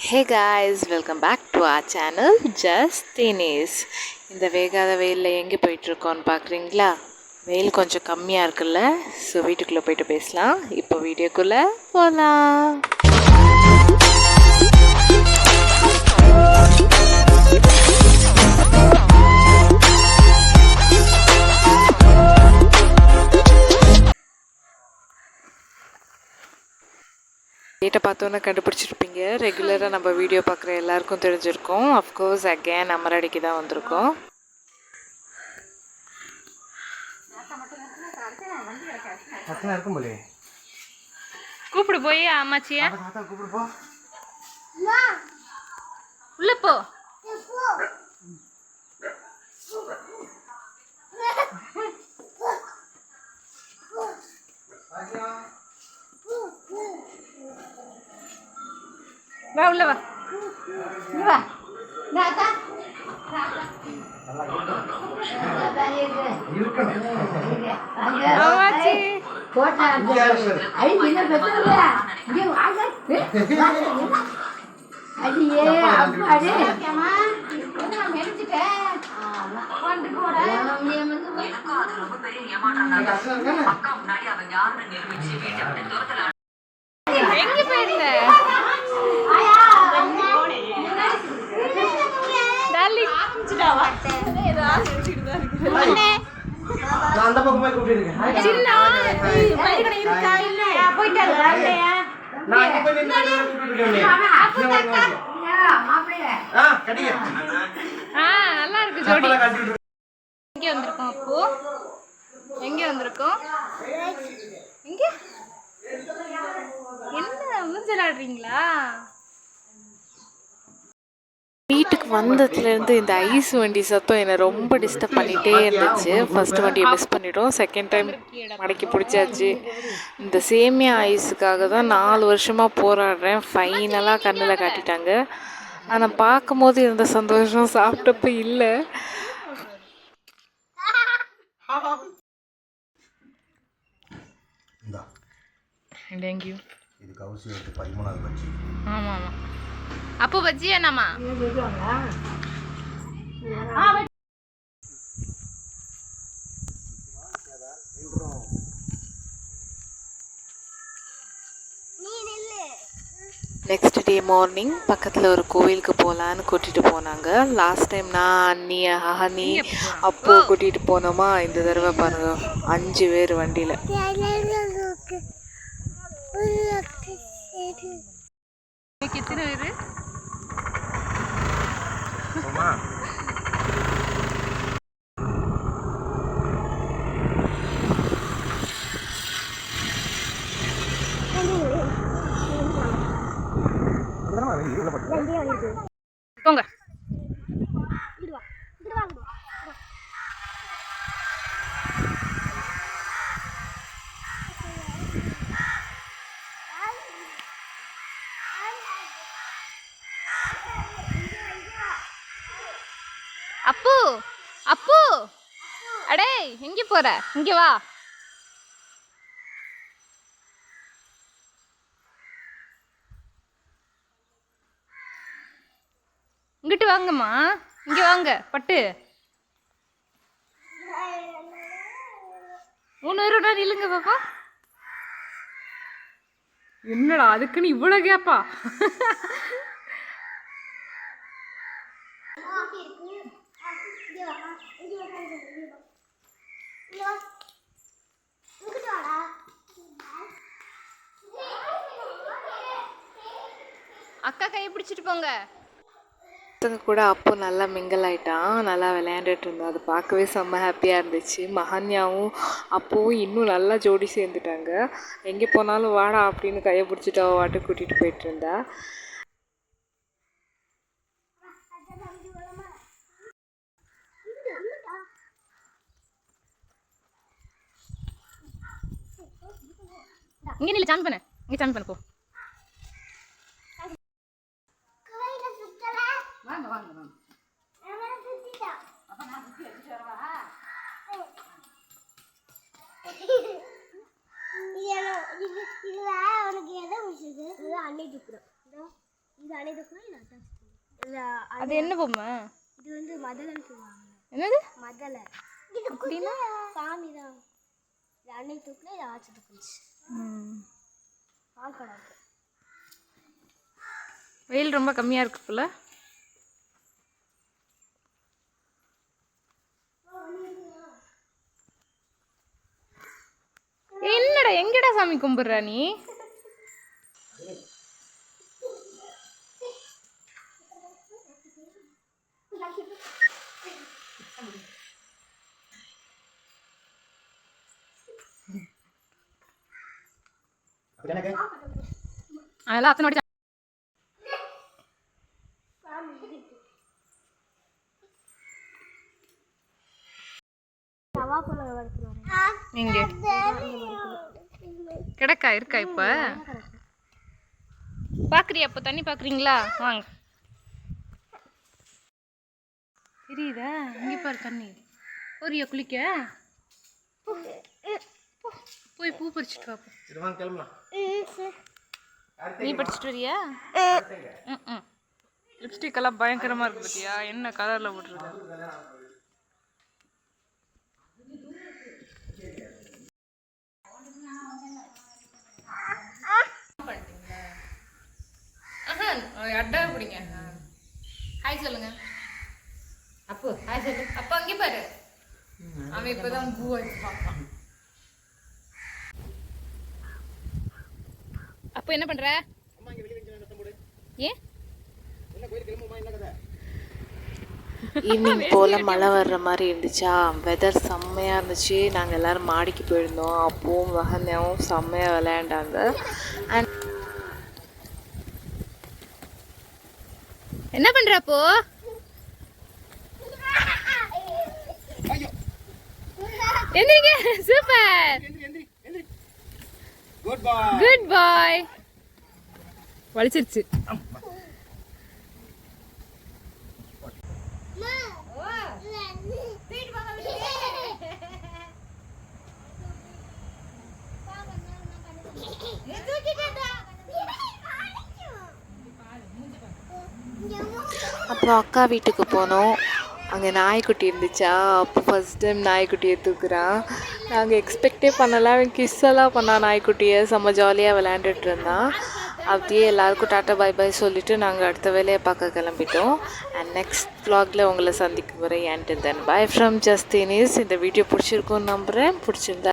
Hey guys, welcome back to our channel Just Dinis. இந்த வேகாத வெயிலில் எங்கே போயிட்டுருக்கோன்னு பார்க்குறீங்களா? வெயில் கொஞ்சம் கம்மியாக இருக்குல்ல, ஸோ வீட்டுக்குள்ளே போயிட்டு பேசலாம். இப்போ வீடியோக்குள்ளே போகலாம். டேட்டை பார்த்தோன்னே கண்டுபிடிச்சிருப்பீங்க. ரெகுலராக நம்ம வீடியோ பார்க்குற எல்லாருக்கும் தெரிஞ்சிருக்கும். அஃப்கோர்ஸ் அகேன் அமரடிக்கு தான் வந்திருக்கோம். கூப்பிடு போய் அம்மாச்சியா கூப்பிடு போ உள்ள போ. வா உள்ள வா வா எங்க போயிருந்த அந்த பக்கமா கூப்பிட்டு சின்ன பைக்கட இருக்கா இல்ல போயிட்டாரு வரலையா நான் அங்க போய் நின்னு கூப்பிட்டு இருக்கேன் கடிங்க நல்லா இருக்கு ஜோடி. எங்க வந்திருக்கோம் அப்போ? எங்க வந்திருக்கோம்? எங்க என்ன ஊஞ்சல் ஆடுறீங்களா? வீட்டுக்கு வந்ததுலேருந்து இந்த ஐஸ் வண்டி சத்தம் என்னை ரொம்ப டிஸ்டர்ப் பண்ணிகிட்டே இருந்துச்சு. ஃபஸ்ட்டு வண்டியை மிஸ் பண்ணிட்டோம், செகண்ட் டைம் மடக்கி பிடிச்சாச்சு. இந்த சேமியா ஐஸுக்காக தான் 4 வருஷமாக போராடுறேன். ஃபைனலாக கண்ணில் காட்டிட்டாங்க. ஆனால் பார்க்கும் போது இருந்த சந்தோஷம் சாப்பிட்டப்ப இல்லை. தேங்க்யூ. இது கவுசி வந்து 13வது பஜ்ஜி. ஆமாம் ஆமாம். அப்போ பஜ்ஜி என்னம்மா? நெக்ஸ்ட் டே மார்னிங் பக்கத்தில் ஒரு கோவிலுக்கு போகலான்னு கூட்டிகிட்டு போனாங்க. லாஸ்ட் டைம் நான் அண்ணி ஹனி அப்போ கூட்டிகிட்டு போனோமா. இந்த தடவை பாருங்க 5 பேர் வண்டியில். எத்தனை பேர்? போங்க. அப்பு அப்பு அடே எங்க போற? இங்க வா. இங்கிட்டு வாங்கம்மா, இங்க வாங்க. பட்டு 3 பேரோட நில்லுங்க பாப்பா. என்னடா அதுக்குன்னு இவ்வளவு கேப்பா? அக்கா கையை பிடிச்சிட்டு போங்க. கூட அப்போ நல்லா மிங்கிள் ஆகிட்டான், நல்லா விளையாண்டுட்டு இருந்தோம். அது பார்க்கவே செம்ம ஹாப்பியாக இருந்துச்சு. மஹன்யாவும் அப்போவும் இன்னும் நல்லா ஜோடி சேர்ந்துட்டாங்க. எங்கே போனாலும் வாடா அப்படின்னு கையை பிடிச்சிட்டு அவள் வாட்டு கூட்டிகிட்டு போயிட்டு இருந்தா. இங்கே நில்லு, சான் பண்ணு. இங்கே சான் பண்ணு போ. வாங்க வாங்க வாங்க. இது அனைத்துக்குமே இது அட்டாச் இல்லை. அது என்ன பொம்மை? இது வந்து மதலைன்னு சொல்லுவாங்க. என்னது மதலை அப்படின்னா? சாமி தான். இது அனைத்துக்குள்ளே இது ஆச்சுட்டு போச்சு. ஆக்கணும். வெயில் ரொம்ப கம்மியாக இருக்கு போல. என்னடா எங்கடா சாமி கும்பிடுற நீ? அதெல்லாம் அத்தனை வாட்டி நவாப்பழம் வளர்த்துருவாங்க. எங்க கிடக்கா இருக்கா இப்ப? பாக்குறியா? அப்ப தண்ணி பாக்குறீங்களா? வாங்க. தெரியுதா? இங்க பாரு தண்ணி. போறியா குளிக்க? போய் பூ பறிச்சுட்டு வா. சரி வாங்க கிளம்பலாம். நீ பறிச்சுட்டு வரியா? லிப்ஸ்டிக் எல்லாம் பயங்கரமா இருக்கு பத்தியா? என்ன கலர்ல போட்டுருக்க? அட்டா பிடிங்க. ஹாய் சொல்லுங்க. அப்போ ஹாய் சொல்லு. அப்போ அங்கே பாரு. அவன் இப்பதான் பூ வச்சு பார்ப்பான். அப்போ என்ன பண்ற? ஏன் ஈவினிங் போல் மழை வர்ற மாதிரி இருந்துச்சா, வெதர் செம்மையாக இருந்துச்சு. நாங்கள் எல்லோரும் மாடிக்கு போயிருந்தோம். அப்பவும் வகன்யாவும் செம்மையாக விளையாண்டாங்க. அண்ட் என்ன பண்ற அப்போ? எந்திரிங்க. சூப்பர், குட் பாய். வலிச்சிருச்சு. அப்புறம் அக்கா வீட்டுக்கு போனோம். அங்கே நாய்க்குட்டி இருந்துச்சா, அப்போ ஃபஸ்ட் டைம் நாய்க்குட்டியை தூக்குறான். நாங்கள் எக்ஸ்பெக்டே பண்ணலாம். அவன் கிஸ்ஸெல்லாம் பண்ணான் நாய்க்குட்டியை. செம்ம ஜாலியாக விளையாண்டுட்டு இருந்தான். அப்படியே எல்லாருக்கும் டாட்டா பாய் பாய் சொல்லிவிட்டு நாங்கள் அடுத்த வேலையை பார்க்க கிளம்பிட்டோம். அண்ட் நெக்ஸ்ட் vlogல உங்களை சந்திக்கும் வரை அண்ட் தென் பாய் ஃப்ரம் ஜஸ்தினிஸ். இந்த வீடியோ பிடிச்சிருக்குன்னு நம்புகிறேன். பிடிச்சிருந்தா